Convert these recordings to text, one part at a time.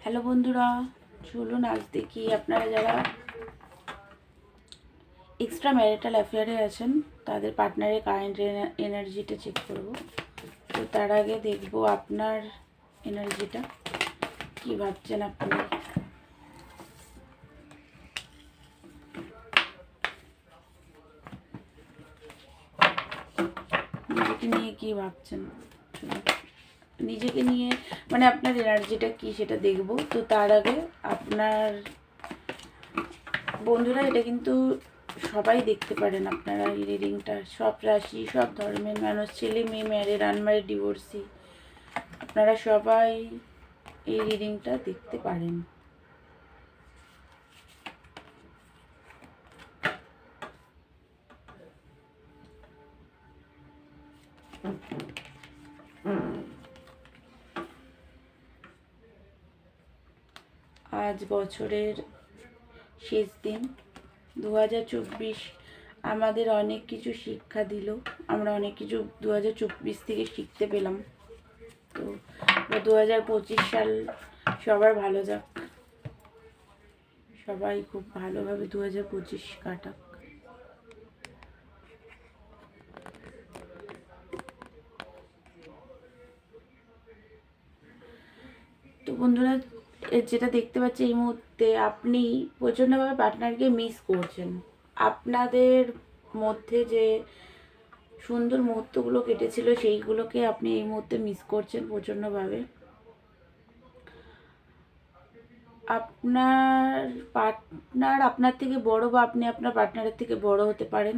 Hello বন্ধুরা, চলুন আজ দেখি আপনারা যারা এক্সট্রা ম্যারিটাল অ্যাফেয়ারে আছেন তাদের পার্টনারের কারেন্ট এনার্জিটা চেক করব। তো তার আগে দেখব আপনার এনার্জিটা কি ভাবছেন আপনি, নিজেকে নিয়ে কি ভাবছেন, নিজেকে নিয়ে মানে আপনার এনার্জিটা কি সেটা দেখব। তো তার আগে আপনার বন্ধুরা, এটা কিন্তু সবাই দেখতে পারেন আপনারা এই রিডিংটা, সব রাশি, সব ধর্মের মানুষ, ছেলে মেয়ে, ম্যারিড, আনম্যারিড, ডিভোর্সি, আপনারা সবাই এই রিডিংটা দেখতে পারেন। আজ বছরের শেষ দিন, 2024 আমাদের অনেক কিছু শিক্ষা দিল। আমরা অনেক কিছু 2024 থেকে শিখতে পেলাম। তো 2025 সাল সবার ভালো যাক, সবাই খুব ভালোভাবে 2025 কাটাক। তো বন্ধুরা, যেটা দেখতে পাচ্ছি এই মুহূর্তে আপনি প্রচণ্ডভাবে পার্টনারকে মিস করছেন। আপনাদের মধ্যে যে সুন্দর মুহূর্তগুলো কেটেছিল সেইগুলোকে আপনি এই মুহূর্তে মিস করছেন প্রচণ্ডভাবে। আপনার পার্টনার আপনার থেকে বড় বা আপনি আপনার পার্টনারের থেকে বড় হতে পারেন।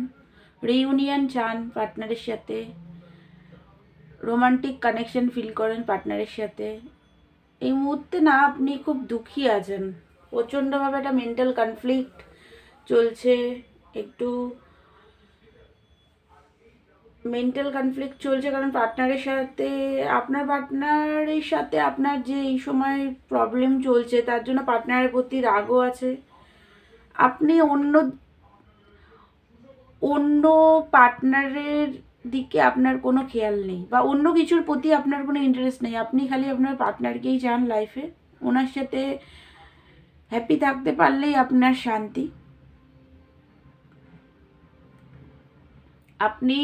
রিইউনিয়ন চান পার্টনারের সাথে, রোমান্টিক কানেকশন ফিল করেন পার্টনারের সাথে। এই মুহূর্তে না আপনি খুব দুঃখী আছেন, প্রচণ্ডভাবে একটা মেন্টাল কনফ্লিক্ট চলছে, একটু মেন্টাল কনফ্লিক্ট চলছে, কারণ পার্টনারের সাথে আপনার যে এই সময় প্রবলেম চলছে তার জন্য পার্টনারের প্রতি রাগও আছে। আপনি অন্য পার্টনারের দিকে আপনার কোনো খেয়াল নেই বা অন্য কিছুর প্রতি আপনার কোনো ইন্টারেস্ট নেই। আপনি খালি আপনার পার্টনারকেই চান লাইফে, ওনার সাথে হ্যাপি থাকতে পারলেই আপনার শান্তি। আপনি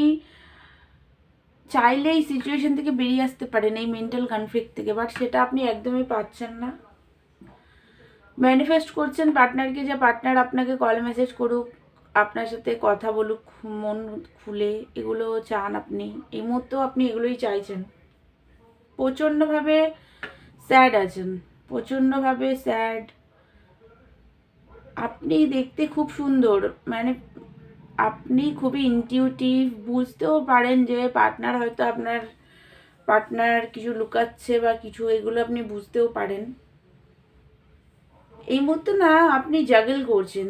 চাইলে এই সিচুয়েশন থেকে বেরিয়ে আসতে পারেন, এই মেন্টাল কনফ্লিক্ট থেকে, বাট সেটা আপনি একদমই পাচ্ছেন না। ম্যানিফেস্ট করছেন পার্টনারকে, যে পার্টনার আপনাকে কল মেসেজ করুক, আপনার সাথে কথা বলুক মন খুলে, এগুলো চান আপনি। এই মুহূর্তেও আপনি এগুলোই চাইছেন। প্রচণ্ডভাবে স্যাড আছেন, প্রচণ্ডভাবে স্যাড। আপনি দেখতে খুব সুন্দর, মানে আপনি খুবই ইনটিউটিভ, বুঝতেও পারেন যে পার্টনার কিছু লুকাচ্ছে বা কিছু, এগুলো আপনি বুঝতেও পারেন। এই মুহূর্তে না আপনি জাগল করছেন,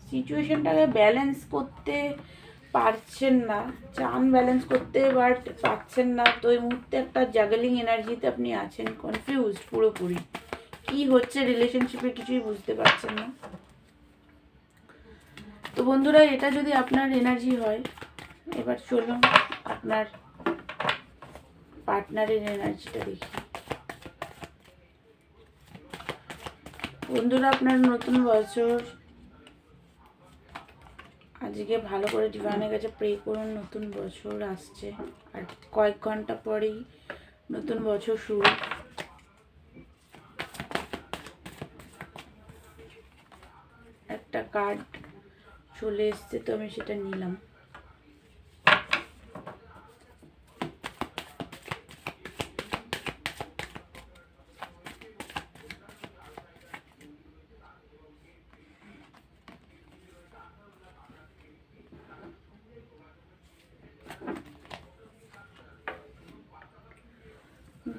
সিচুয়েশনটাকে ব্যালেন্স করতে পারছেন না, চান ব্যালেন্স করতে বাট পারছেন না। তো এই মুহূর্তে একটা জাগলিং এনার্জিতে আপনি আছেন, কনফিউজ পুরোপুরি, কি হচ্ছে রিলেশনশিপে কিছুই বুঝতে পারছেন না। তো বন্ধুরা, এটা যদি আপনার এনার্জি হয়, এবার চলুন আপনার পার্টনারের এনার্জিটা দেখি। বন্ধুরা, আপনার নতুন বছর, আজকে ভালো করে ডিভাইনের কাছে প্রে করুন। নতুন বছর আসছে, আর কয়েক ঘন্টা পরেই নতুন বছর শুরু। একটা কার্ড চলে এসছে, তো আমি সেটা নিলাম।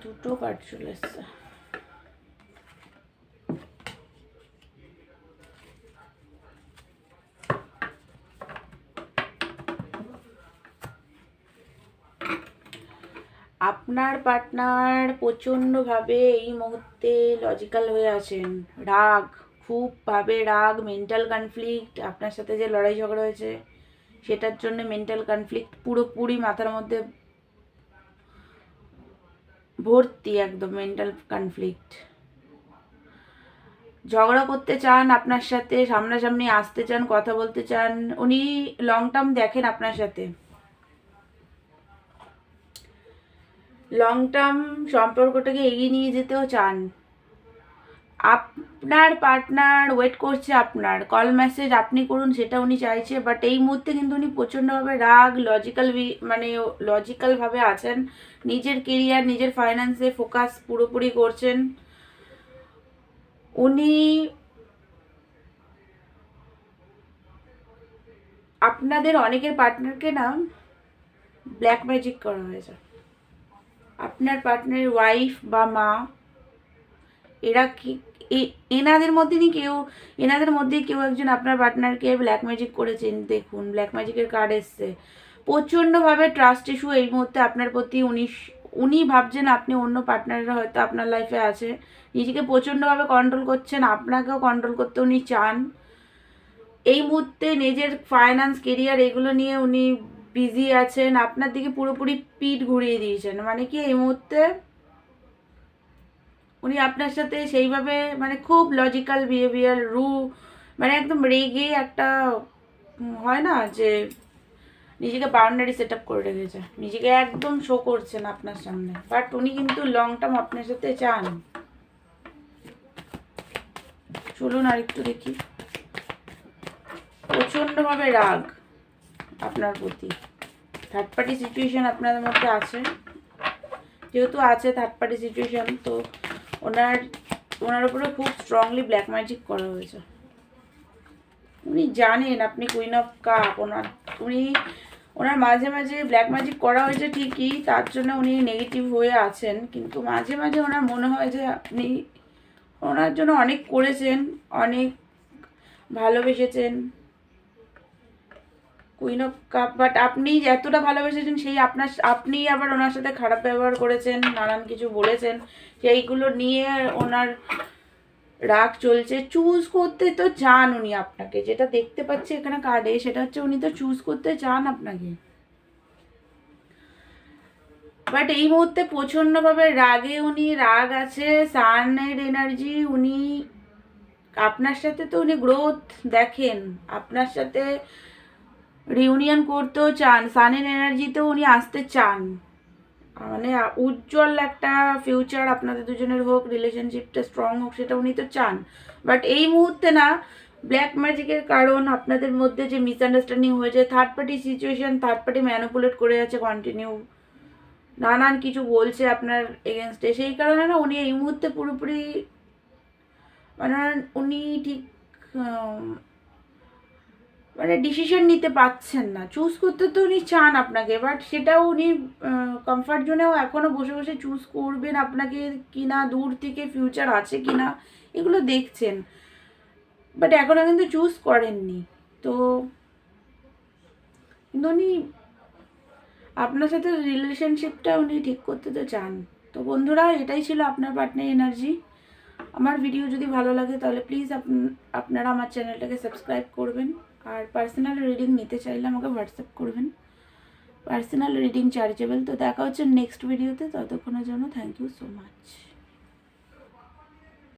দুটো কার্ড চলে এসছে। আপনার পার্টনার প্রচণ্ডভাবে এই মুহূর্তে লজিক্যাল হয়ে আছেন, রাগ, মেন্টাল কনফ্লিক্ট, আপনার সাথে যে লড়াই ঝগড়া হয়েছে সেটার জন্য মেন্টাল কনফ্লিক্ট পুরোপুরি মাথার মধ্যে ভর্তি, একদম মেন্টাল কনফ্লিক্ট। ঝগড়া করতে চান আপনার সাথে, সামনাসামনি আসতে চান, কথা বলতে চান, উনি লং টার্ম দেখেন আপনার সাথে, লং টার্ম সম্পর্কটাকে এগিয়ে নিয়ে যেতেও চান। আপনার পার্টনার ওয়েট করছে, আপনার কল মেসেজ আপনি করুন সেটা উনি চাইছে, বাট এই মুহূর্তে কিন্তু উনি প্রচণ্ডভাবে রাগ, মানে লজিক্যালভাবে আছেন, নিজের কেরিয়ার, নিজের ফাইন্যান্সে ফোকাস পুরোপুরি করছেন। উনি আপনাদের অনেকের পার্টনারকে না ব্ল্যাক ম্যাজিক করা হয়েছে। আপনার পার্টনারের ওয়াইফ বা মা, এরা কি এনাদের মধ্যে কেউ একজন আপনার পার্টনারকে ব্ল্যাক ম্যাজিক করেছেন। দেখুন ব্ল্যাক ম্যাজিকের কার্ড এসছে। প্রচণ্ডভাবে ট্রাস্ট ইস্যু এই মুহূর্তে আপনার প্রতি। উনি ভাবছেন আপনি অন্য পার্টনাররা হয়তো আপনার লাইফে আছে, নিজেকে প্রচণ্ডভাবে কন্ট্রোল করছেন, আপনাকেও কন্ট্রোল করতে উনি চান। এই মুহূর্তে নিজের ফাইন্যান্স, কেরিয়ার এগুলো নিয়ে উনি বিজি আছেন, আপনার দিকে পুরোপুরি পিঠ ঘুরিয়ে দিয়েছেন। মানে কি এই মুহূর্তে উনি আপনার সাথে সেইভাবে মানে খুব লজিক্যাল বিহেভিয়ার, মানে একদম রেগে একটা হয় না যে নিজেকে বাউন্ডারি সেট আপ করে রেখেছে, নিজেকে একদম শো করছেন আপনার সামনে, বাট উনি কিন্তু লং টার্ম আপনার সাথে চান। চলুন আর একটু দেখি। প্রচণ্ডভাবে রাগ আপনার প্রতি, থার্ড পার্টি সিচুয়েশন আপনাদের মধ্যে আছে, যেহেতু আছে থার্ড পার্টি সিচুয়েশন, তো ওনার উপরে খুব স্ট্রংলি ব্ল্যাক ম্যাজিক করা হয়েছে। উনি জানেন আপনি কুইন অফ কাপ, ওনার মাঝে মাঝে ব্ল্যাক ম্যাজিক করা হয়েছে ঠিকই, তার জন্য উনি নেগেটিভ হয়ে আছেন, কিন্তু মাঝে মাঝে ওনার মনে হয় যে আপনি ওনার জন্য অনেক করেছেন, অনেক ভালোবেসেছেন, কুইন অফ কাপ, বাট আপনি এতটা ভালোবেসেছেন আপনি আবার ওনার সাথে খারাপ ব্যবহার করেছেন, নানান কিছু বলেছেন, সেইগুলো নিয়ে ওনার রাগ চলছে। চুজ করতে তো চান উনি আপনাকে, যেটা দেখতে পাচ্ছি এখানে কার্ডে, সেটা হচ্ছে উনি তো চুজ করতে চান আপনাকে, বাট এই মুহূর্তে প্রচণ্ডভাবে রাগে উনি, রাগ আছে, সানের এনার্জি, উনি আপনার সাথে তো উনি গ্রোথ দেখেন, আপনার সাথে রিউনিয়ন করতেও চান, সানের এনার্জিতেও উনি আসতে চান, মানে উজ্জ্বল একটা ফিউচার আপনাদের দুজনের হোক, রিলেশনশিপটা স্ট্রং হোক, সেটা উনি তো চান, বাট এই মুহূর্তে না ব্ল্যাক ম্যাজিকের কারণ আপনাদের মধ্যে যে মিসআন্ডারস্ট্যান্ডিং হয়েছে, third party situation, third party manipulate করে যাচ্ছে কন্টিনিউ, নানান কিছু বলছে আপনার এগেনস্টে, সেই কারণে না উনি এই মুহূর্তে পুরোপুরি মানে উনি ঠিক মানে ডিসিশন নিতে পারছেন না, চুজ করতে তো উনি চান আপনাকে, বাট সেটাও উনি কমফর্ট জোনেও এখনও বসে বসে চুজ করবেন আপনাকে কিনা, দূর থেকে ফিউচার আছে কিনা এগুলো দেখছেন, বাট এখনও কিন্তু চুজ করেননি। তো কিন্তু উনি আপনার সাথে রিলেশনশিপটা উনি ঠিক করতে তো চান। তো বন্ধুরা, এটাই ছিল আপনার পার্টনার এনার্জি। আমার ভিডিও যদি ভালো লাগে তাহলে প্লিজ আপনারা আমার চ্যানেলটাকে সাবস্ক্রাইব করবেন, আর পার্সোনাল রিডিং নিতে চাইলে আমাকে হোয়াটসঅ্যাপ করবেন। Personal reading chargeable. তো দেখা হচ্ছে নেক্সট ভিডিওতে, ততক্ষণের জন্য থ্যাংক ইউ সো মাচ।